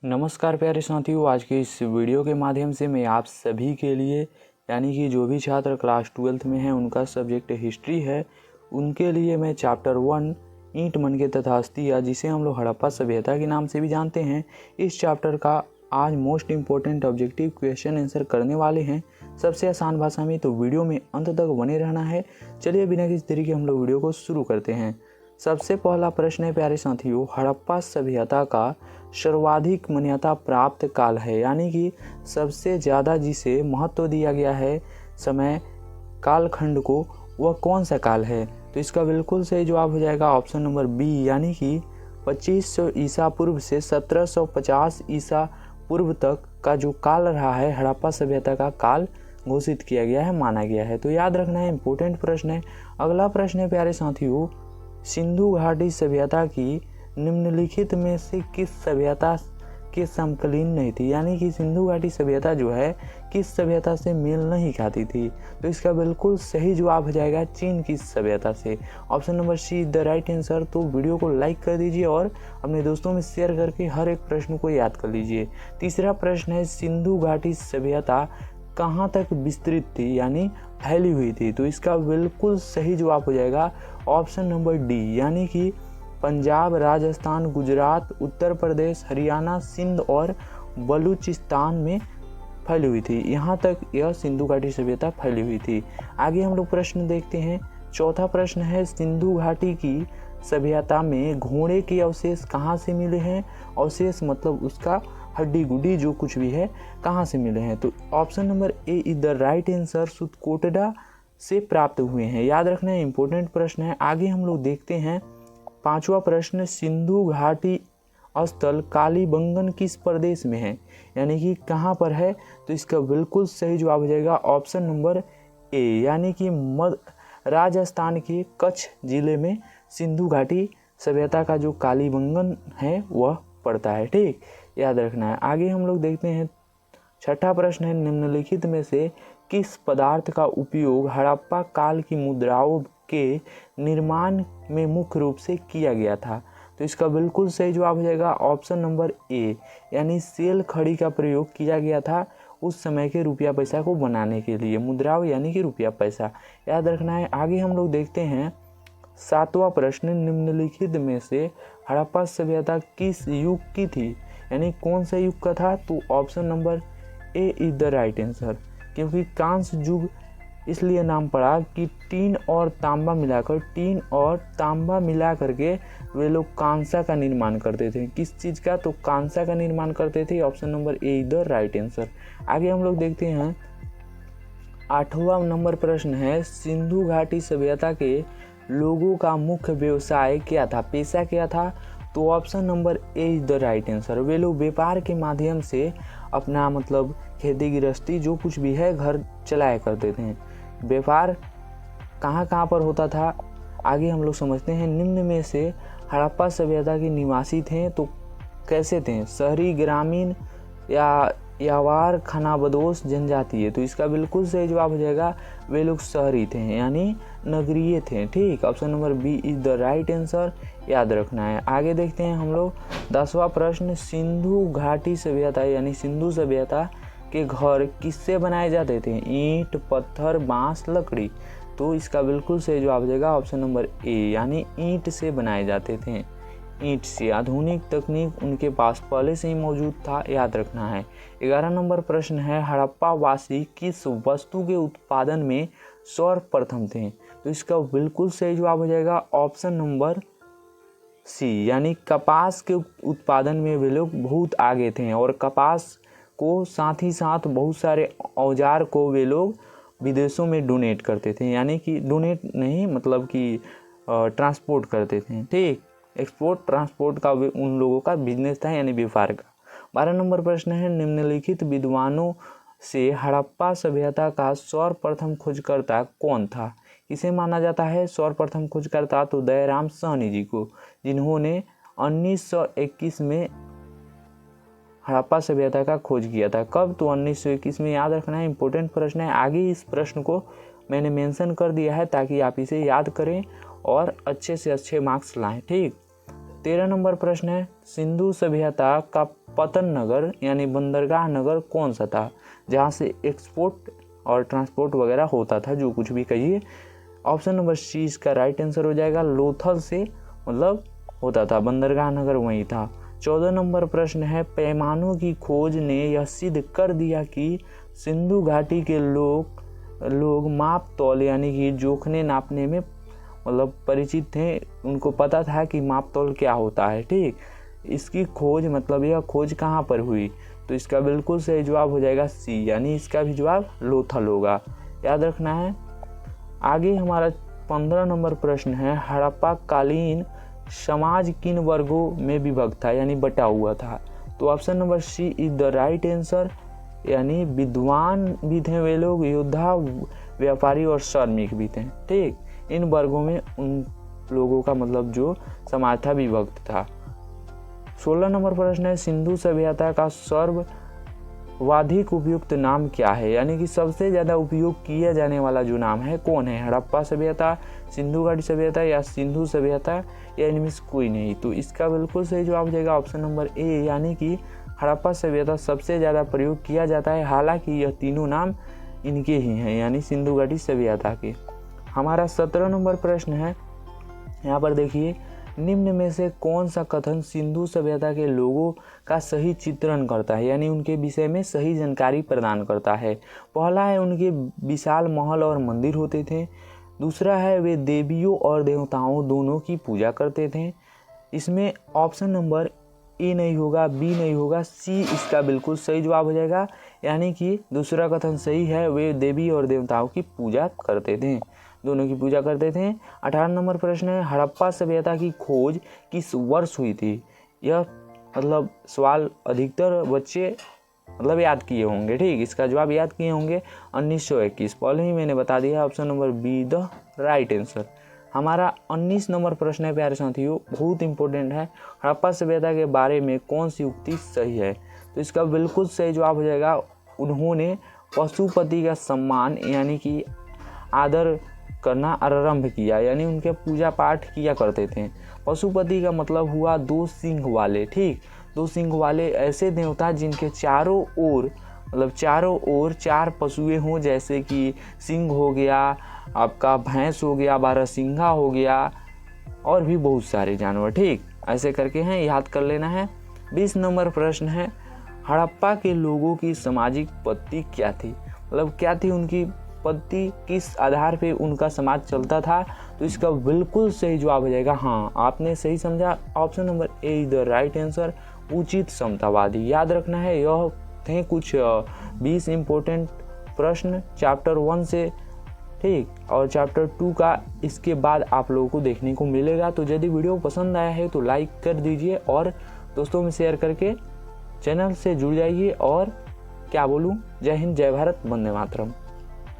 नमस्कार प्यारे साथियों, आज के इस वीडियो के माध्यम से मैं आप सभी के लिए यानी कि जो भी छात्र क्लास 12th में हैं उनका सब्जेक्ट हिस्ट्री है, उनके लिए मैं चैप्टर 1 ईंट मनके तथा अस्थि, या जिसे हम लोग हड़प्पा सभ्यता के नाम से भी जानते हैं, इस चैप्टर का आज most important objective question answer करने वाले हैं सबसे आसान भाषा में। तो वीडियो में अंत तक बने रहना है। चलिए बिना किसी तरीके हम लोग वीडियो को शुरू करते हैं। सबसे पहला प्रश्न है प्यारे साथियों, हड़प्पा सभ्यता का सर्वाधिक मान्यता प्राप्त काल है, यानी कि सबसे ज़्यादा जिसे महत्व दिया गया है समय कालखंड को, वह कौन सा काल है? तो इसका बिल्कुल सही जवाब हो जाएगा ऑप्शन नंबर बी, यानी कि 2500 ईसा पूर्व से 1750 ईसा पूर्व तक का जो काल रहा है हड़प्पा सभ्यता का काल घोषित किया गया है, माना गया है। तो याद रखना है, इंपॉर्टेंट प्रश्न है। अगला प्रश्न है प्यारे साथियों, सिंधु घाटी सभ्यता की निम्नलिखित में से किस सभ्यता के समकालीन नहीं थी? यानी कि सिंधु घाटी सभ्यता जो है किस सभ्यता से मेल नहीं खाती थी? तो इसका बिल्कुल सही जवाब हो जाएगा चीन की सभ्यता से। Option number see the right answer. तो वीडियो को लाइक कर दीजिए और अपने दोस्तों में शेयर करके हर एक प्रश्न को याद कर लीजिए। तीसरा प्रश्न है, सिंधु घाटी सभ्यता कहाँ तक विस्तृत थी यानी फैली हुई थी? तो इसका बिल्कुल सही जवाब हो जाएगा ऑप्शन नंबर डी, यानी कि पंजाब, राजस्थान, गुजरात, उत्तर प्रदेश, हरियाणा, सिंध और बलूचिस्तान में फैली हुई थी। यहाँ तक यह सिंधु घाटी सभ्यता फैली हुई थी। आगे हम लोग प्रश्न देखते हैं। चौथा प्रश्न है, सिंधु घाटी की सभ्यता में घोड़े के अवशेष कहाँ से मिले हैं? अवशेष मतलब उसका हड्डी गुड्डी जो कुछ भी है, कहाँ से मिले हैं? तो option number A is the right answer, Sutkotada से प्राप्त हुए हैं। याद रखना है, इंपॉर्टेंट प्रश्न है। आगे हम लोग देखते हैं पांचवा प्रश्न, सिंधु घाटी स्थल कालीबंगन किस प्रदेश में है, यानी कि कहाँ पर है? तो इसका बिल्कुल सही जवाब हो जाएगा ऑप्शन नंबर ए, यानी कि राजस्थान के कच्छ जिले में सिंधु घाटी सभ्यता का जो कालीबंगन है वह पड़ता है। ठीक, याद रखना है। आगे हम लोग देखते हैं छठा प्रश्न है, निम्नलिखित में से किस पदार्थ का उपयोग हड़प्पा काल की मुद्राओं के निर्माण में मुख्य रूप से किया गया था? तो इसका बिल्कुल सही जवाब हो जाएगा ऑप्शन नंबर ए, यानी सेल खड़ी का प्रयोग किया गया था उस समय के रुपया पैसा को बनाने के लिए। मुद्राओं यानी कि रुपया पैसा, याद रखना है। आगे हम लोग देखते हैं सातवां प्रश्न, निम्नलिखित में से हड़प्पा सभ्यता किस युग की थी, यानी कौन सा युग का था? तो option number A is the right answer, क्योंकि कांस्य युग इसलिए नाम पड़ा कि टीन और तांबा मिला करके वे लोग कांसा का निर्माण करते थे। किस चीज़ का? तो कांसा का निर्माण करते थे। Option number A is the right answer. आगे हम लोग देखते हैं आठवां नंबर प्रश्न है, सिंधु घाटी सभ्यता के लोगों का मुख्य व्यवसाय क्या था, पेशा क्या था? तो option number A is the right answer. वे लोग व्यापार के माध्यम से अपना मतलब खेती गृहस्थी जो कुछ भी है घर चलाया करते थे। व्यापार कहाँ कहाँ पर होता था, आगे हम लोग समझते हैं। निम्न में से हड़प्पा सभ्यता के निवासी थे तो कैसे थे? शहरी, ग्रामीण या यावार, खानाबदोश, जनजातीय? तो इसका बिल्कुल सही जवाब हो जाएगा वे लोग शहरी थे यानी नगरीय थे। ठीक, option number B is the right answer, याद रखना है। आगे देखते हैं हम लोग 10वां प्रश्न, सिंधु घाटी सभ्यता यानी सिंधु सभ्यता के घर किससे बनाए जाते थे? ईंट, पत्थर, बांस, लकड़ी? तो इसका बिल्कुल सही जवाब हो जाएगा ऑप्शन नंबर ए, यानी ईंट से बनाए जाते थे। ईंट से आधुनिक तकनीक उनके पास पहले से ही मौजूद था, याद रखना है। 11 नंबर प्रश्न है, हड़प्पा वासी किस वस्तु के उत्पादन में सर्वप्रथम थे? तो इसका बिल्कुल सही जवाब हो जाएगा ऑप्शन नंबर सी, यानी कपास के उत्पादन में वे लोग बहुत आगे थे और कपास को साथ ही साथ बहुत सारे औजार को वे लोग विदेशों में डोनेट करते थे, यानी कि डोनेट नहीं मतलब कि ट्रांसपोर्ट करते थे। ठीक, एक्सपोर्ट ट्रांसपोर्ट का उन लोगों का बिजनेस था यानी व्यापार का। 12 नंबर प्रश्न है, निम्नलिखित विद्वानों से हड़प्पा सभ्यता का सर्वप्रथम खोजकर्ता कौन था? इसे माना जाता है सर्वप्रथम खोजकर्ता तो दयाराम साहनी जी को, जिन्होंने 1921 में हड़प्पा सभ्यता का खोज किया था। कब? तो 1921 में, याद रखना है, इंपॉर्टेंट प्रश्न है। आगे इस प्रश्न को मैंने मेंशन कर दिया है ताकि आप इसे याद करें और अच्छे से अच्छे मार्क्स लाएं। ठीक, 13 नंबर प्रश्न है, सिंधु सभ्यता का पतन नगर यानी बंदरगाह नगर कौन सा था जहाँ से एक्सपोर्ट और ट्रांसपोर्ट वगैरह होता था, जो कुछ भी कहिए। ऑप्शन नंबर सी इसका राइट आंसर हो जाएगा, लोथल से मतलब होता था, बंदरगाह नगर वहीं था। 14 नंबर प्रश्न है, पैमानों की खोज ने यह सिद्ध कर दिया कि सिंधु घाटी के लोग माप तौल यानी कि जोखने नापने में मतलब परिचित थे, उनको पता था कि माप तौल क्या होता है। ठीक, इसकी खोज मतलब यह खोज कहाँ पर हुई, तो इसका बिल्कुल सही जवाब हो जाएगा सी, यानी इसका भी जवाब लोथल होगा, याद रखना है। आगे हमारा 15 नंबर प्रश्न है, हड़प्पा कालीन समाज किन वर्गों में विभक्त था यानी बटा हुआ था, तो option number C is the right answer, यानी विद्वान भी थे वे लोग, योद्धा, व्यापारी और श्रमिक भी थे। ठीक, इन वर्गों में उन लोगों का मतलब जो समाज था विभक्त था। 16 नंबर प्रश्न है, सिंधु सभ्यता का सर्वाधिक उपयुक्त नाम क्या है, यानी कि सबसे ज़्यादा उपयोग किया जाने वाला जो नाम है कौन है, हड़प्पा सभ्यता, सिंधु घाटी सभ्यता या सिंधु सभ्यता या इनमें से कोई नहीं, तो इसका बिल्कुल सही जवाब हो जाएगा ऑप्शन नंबर ए, यानी कि हड़प्पा सभ्यता सबसे ज़्यादा प्रयोग किया जाता है, हालांकि यह तीनों नाम इनके ही हैं यानी सिंधु घाटी सभ्यता के। हमारा 17 नंबर प्रश्न है, यहाँ पर देखिए, निम्न में से कौन सा कथन सिंधु सभ्यता के लोगों का सही चित्रण करता है, यानी उनके विषय में सही जानकारी प्रदान करता है। पहला है, उनके विशाल महल और मंदिर होते थे। दूसरा है, वे देवियों और देवताओं दोनों की पूजा करते थे। इसमें ऑप्शन नंबर ए नहीं होगा, बी नहीं होगा, सी इसका बिल्कुल सही जवाब हो जाएगा, यानी कि दूसरा कथन सही है, वे देवी और देवताओं की पूजा करते थे, दोनों की पूजा करते थे। 18 नंबर प्रश्न है, हड़प्पा सभ्यता की खोज किस वर्ष हुई थी, यह मतलब सवाल अधिकतर बच्चे मतलब याद किए होंगे। ठीक, इसका जवाब याद किए होंगे 1921, पहले ही मैंने बता दिया, option number be the right answer. हमारा 19 नंबर प्रश्न है प्यारे साथियों, बहुत इंपॉर्टेंट है, हड़प्पा सभ्यता के बारे में कौन सी उक्ति सही है, तो इसका बिल्कुल सही जवाब हो जाएगा, उन्होंने पशुपति का सम्मान यानी कि आदर करना आरंभ किया, यानी उनके पूजा पाठ किया करते थे। पशुपति का मतलब हुआ दो सिंह वाले। ठीक, दो सिंह वाले ऐसे देवता जिनके चारों ओर मतलब चारों ओर चार पशुएं हों, जैसे कि सिंह हो गया, आपका भैंस हो गया, बारहसिंघा हो गया और भी बहुत सारे जानवर। ठीक, ऐसे करके हैं, याद कर लेना है। 20 नंबर प्रश्न है, हड़प्पा के लोगों की सामाजिक पद्धति क्या थी, मतलब क्या थी उनकी पद्धति, किस आधार पे उनका समाज चलता था, तो इसका बिल्कुल सही जवाब हो जाएगा, हाँ आपने सही समझा, option number A is the right answer, उचित समतावादी। याद रखना है, यह थे कुछ 20 इम्पोर्टेंट प्रश्न चैप्टर 1 से। ठीक, और चैप्टर 2 का इसके बाद आप लोगों को देखने को मिलेगा। तो यदि वीडियो पसंद आया है तो लाइक कर दीजिए और दोस्तों में शेयर करके चैनल से जुड़ जाइए, और क्या बोलूँ, जय हिंद, जय भारत, वंदे मातरम।